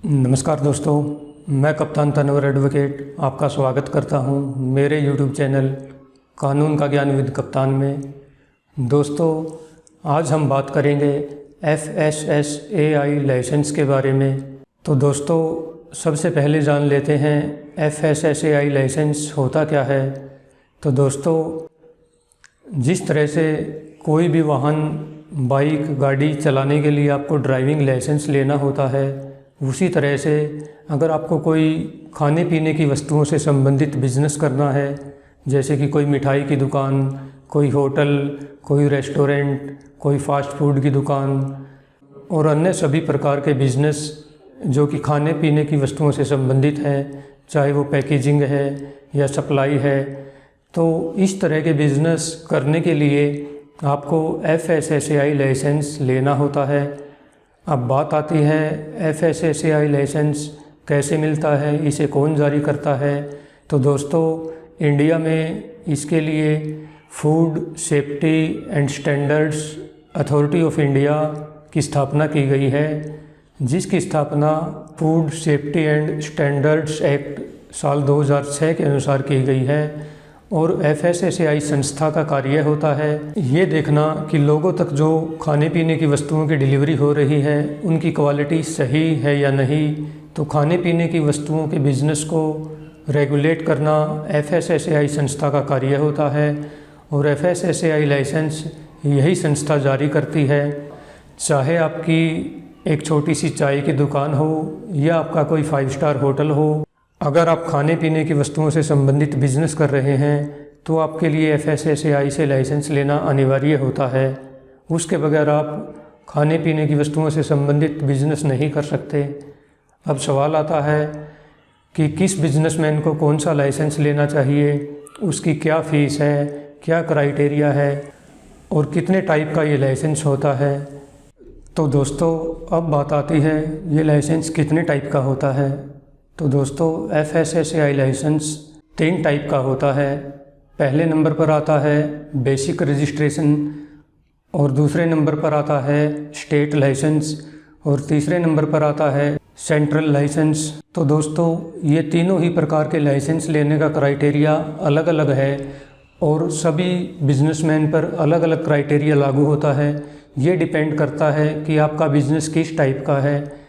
नमस्कार दोस्तों, मैं कप्तान तनवर एडवोकेट आपका स्वागत करता हूं मेरे YouTube चैनल कानून का ज्ञान विद कप्तान में। दोस्तों, आज हम बात करेंगे FSSAI लाइसेंस के बारे में। तो दोस्तों, सबसे पहले जान लेते हैं FSSAI लाइसेंस होता क्या है। तो दोस्तों, जिस तरह से कोई भी वाहन, बाइक, गाड़ी चलाने के लिए आपको ड्राइविंग लाइसेंस लेना होता है, उसी तरह से अगर आपको कोई खाने पीने की वस्तुओं से संबंधित बिजनेस करना है, जैसे कि कोई मिठाई की दुकान, कोई होटल, कोई रेस्टोरेंट, कोई फास्ट फूड की दुकान और अन्य सभी प्रकार के बिजनेस जो कि खाने पीने की वस्तुओं से संबंधित हैं, चाहे वो पैकेजिंग है या सप्लाई है, तो इस तरह के बिजनेस करने के लिए आपको FSSAI लाइसेंस लेना होता है। अब बात आती है FSSAI लाइसेंस कैसे मिलता है, इसे कौन जारी करता है। तो दोस्तों, इंडिया में इसके लिए food safety and standards authority of India की स्थापना की गई है, जिसकी स्थापना food safety and standards act साल 2006 के अनुसार की गई है। और FSSAI संस्था का कार्य होता है ये देखना कि लोगों तक जो खाने पीने की वस्तुओं की डिलीवरी हो रही है उनकी क्वालिटी सही है या नहीं। तो खाने पीने की वस्तुओं के बिज़नेस को रेगुलेट करना FSSAI संस्था का कार्य होता है और FSSAI लाइसेंस यही संस्था जारी करती है। चाहे आपकी एक छोटी सी चाय की दुकान हो या आपका कोई 5 स्टार होटल हो, अगर आप खाने पीने की वस्तुओं से संबंधित बिजनेस कर रहे हैं तो आपके लिए FSSAI से लाइसेंस लेना अनिवार्य होता है। उसके बगैर आप खाने पीने की वस्तुओं से संबंधित बिजनेस नहीं कर सकते। अब सवाल आता है कि किस बिजनेसमैन को कौन सा लाइसेंस लेना चाहिए, उसकी क्या फ़ीस है, क्या क्राइटेरिया है और कितने टाइप का ये लाइसेंस होता है। तो दोस्तों, अब बात आती है ये लाइसेंस कितने टाइप का होता है। तो दोस्तों, FSSAI लाइसेंस 3 टाइप का होता है। पहले नंबर पर आता है बेसिक रजिस्ट्रेशन और दूसरे नंबर पर आता है स्टेट लाइसेंस और तीसरे नंबर पर आता है सेंट्रल लाइसेंस। तो दोस्तों, ये तीनों ही प्रकार के लाइसेंस लेने का क्राइटेरिया अलग अलग है और सभी बिजनेसमैन पर अलग अलग क्राइटेरिया लागू होता है। ये डिपेंड करता है कि आपका बिज़नेस किस टाइप का है।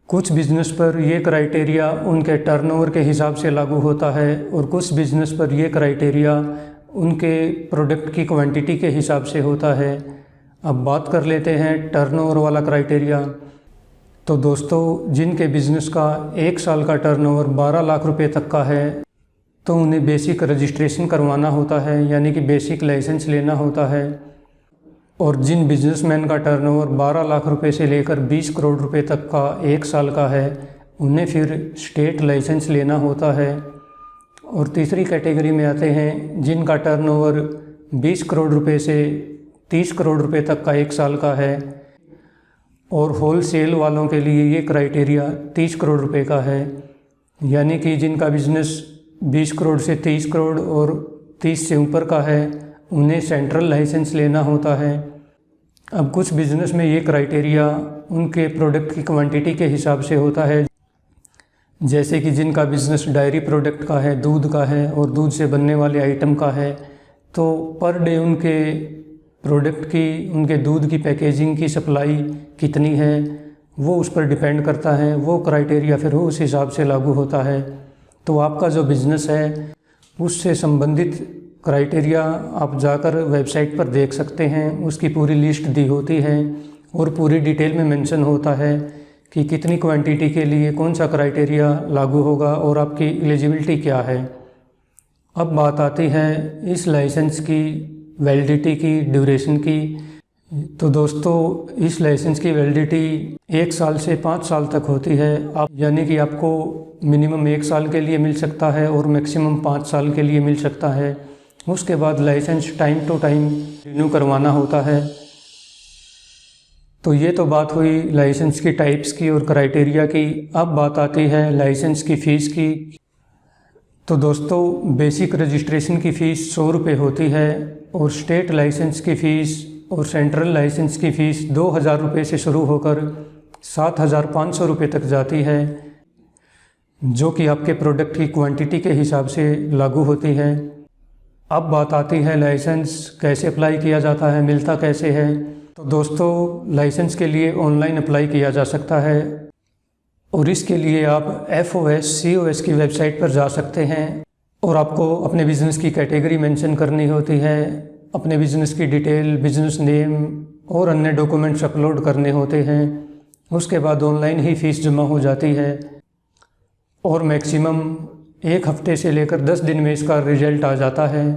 कुछ बिज़नेस पर ये क्राइटेरिया उनके टर्नओवर के हिसाब से लागू होता है और कुछ बिज़नेस पर ये क्राइटेरिया उनके प्रोडक्ट की क्वांटिटी के हिसाब से होता है। अब बात कर लेते हैं टर्नओवर वाला क्राइटेरिया। तो दोस्तों, जिनके बिज़नेस का 1 साल का टर्नओवर 12 लाख रुपए तक का है तो उन्हें बेसिक रजिस्ट्रेशन करवाना होता है, यानी कि बेसिक लाइसेंस लेना होता है। और जिन बिजनेसमैन का टर्नओवर 12 लाख रुपए से लेकर 20 करोड़ रुपए तक का 1 साल का है, उन्हें फिर स्टेट लाइसेंस लेना होता है। और तीसरी कैटेगरी में आते हैं जिनका टर्नओवर 20 करोड़ रुपए से 30 करोड़ रुपए तक का 1 साल का है और होल सेल वालों के लिए ये क्राइटेरिया 30 करोड़ रुपए का है, यानी कि जिनका बिज़नेस 20 करोड़ से 30 करोड़ और 30 से ऊपर का है उन्हें सेंट्रल लाइसेंस लेना होता है। अब कुछ बिज़नेस में ये क्राइटेरिया उनके प्रोडक्ट की क्वांटिटी के हिसाब से होता है, जैसे कि जिनका बिज़नेस डायरी प्रोडक्ट का है, दूध का है और दूध से बनने वाले आइटम का है, तो पर डे उनके प्रोडक्ट की, उनके दूध की पैकेजिंग की सप्लाई कितनी है वो उस पर डिपेंड करता है। वो क्राइटेरिया फिर उस हिसाब से लागू होता है। तो आपका जो बिज़नेस है उससे संबंधित क्राइटेरिया आप जाकर वेबसाइट पर देख सकते हैं। उसकी पूरी लिस्ट दी होती है और पूरी डिटेल में मेंशन होता है कि कितनी क्वांटिटी के लिए कौन सा क्राइटेरिया लागू होगा और आपकी एलिजिबिलिटी क्या है। अब बात आती है इस लाइसेंस की वैलिडिटी की, ड्यूरेशन की। तो दोस्तों, इस लाइसेंस की वैलिडिटी 1 साल से 5 साल तक होती है। यानी कि आपको मिनिमम 1 साल के लिए मिल सकता है और मैक्सिमम 5 साल के लिए मिल सकता है। उसके बाद license time to time renew करवाना होता है। तो ये तो बात हुई लाइसेंस की टाइप्स की और क्राइटेरिया की। अब बात आती है लाइसेंस की फ़ीस की। तो दोस्तों, बेसिक रजिस्ट्रेशन की फ़ीस 100 रुपये होती है और स्टेट लाइसेंस की फ़ीस और सेंट्रल लाइसेंस की फ़ीस 2000 रुपये से शुरू होकर 7,500 रुपये तक जाती है, जो कि आपके प्रोडक्ट की क्वांटिटी के हिसाब से लागू होती है। अब बात आती है लाइसेंस कैसे अप्लाई किया जाता है, मिलता कैसे है। तो दोस्तों, लाइसेंस के लिए ऑनलाइन अप्लाई किया जा सकता है और इसके लिए आप FOS/COS की वेबसाइट पर जा सकते हैं और आपको अपने बिज़नेस की कैटेगरी मेंशन करनी होती है, अपने बिज़नेस की डिटेल, बिज़नेस नेम और अन्य डॉक्यूमेंट्स अपलोड करने होते हैं। उसके बाद ऑनलाइन ही फ़ीस जमा हो जाती है और मैक्सिमम 1 हफ्ते से लेकर 10 दिन में इसका रिजल्ट आ जाता है।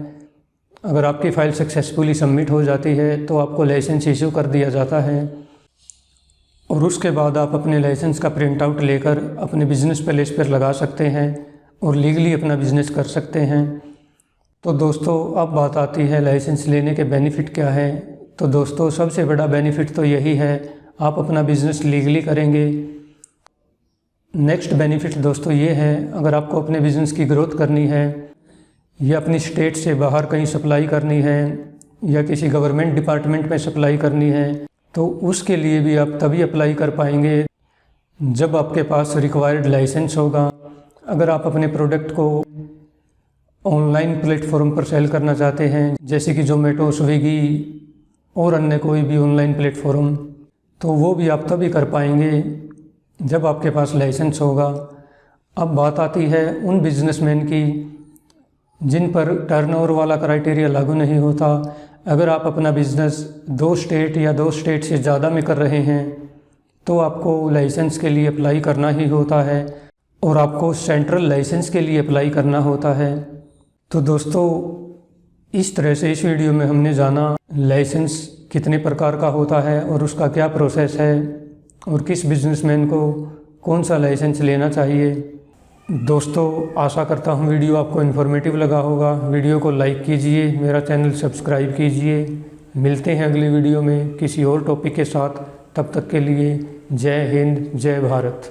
अगर आपकी फ़ाइल सक्सेसफुली सबमिट हो जाती है तो आपको लाइसेंस इशू कर दिया जाता है और उसके बाद आप अपने लाइसेंस का प्रिंट आउट लेकर अपने बिज़नेस प्लेस पर लगा सकते हैं और लीगली अपना बिज़नेस कर सकते हैं। तो दोस्तों, अब बात आती है लाइसेंस लेने के बेनिफिट क्या है। तो दोस्तों, सबसे बड़ा बेनिफिट तो यही है, आप अपना बिज़नेस लीगली करेंगे। नेक्स्ट बेनिफिट दोस्तों ये है, अगर आपको अपने बिज़नेस की ग्रोथ करनी है या अपनी स्टेट से बाहर कहीं सप्लाई करनी है या किसी गवर्नमेंट डिपार्टमेंट में सप्लाई करनी है, तो उसके लिए भी आप तभी अप्लाई कर पाएंगे जब आपके पास रिक्वायर्ड लाइसेंस होगा। अगर आप अपने प्रोडक्ट को ऑनलाइन प्लेटफॉर्म पर सेल करना चाहते हैं, जैसे कि ज़ोमैटो, स्विगी और अन्य कोई भी ऑनलाइन प्लेटफॉर्म, तो वो भी आप तभी कर पाएंगे जब आपके पास लाइसेंस होगा। अब बात आती है उन बिजनेसमैन की जिन पर टर्नओवर वाला क्राइटेरिया लागू नहीं होता। अगर आप अपना बिज़नेस 2 स्टेट या 2 स्टेट से ज़्यादा में कर रहे हैं तो आपको लाइसेंस के लिए अप्लाई करना ही होता है और आपको सेंट्रल लाइसेंस के लिए अप्लाई करना होता है। तो दोस्तों, इस तरह से इस वीडियो में हमने जाना लाइसेंस कितने प्रकार का होता है और उसका क्या प्रोसेस है और किस बिजनेसमैन को कौन सा लाइसेंस लेना चाहिए। दोस्तों, आशा करता हूँ वीडियो आपको इन्फॉर्मेटिव लगा होगा। वीडियो को लाइक कीजिए, मेरा चैनल सब्सक्राइब कीजिए। मिलते हैं अगली वीडियो में किसी और टॉपिक के साथ। तब तक के लिए जय हिंद, जय भारत।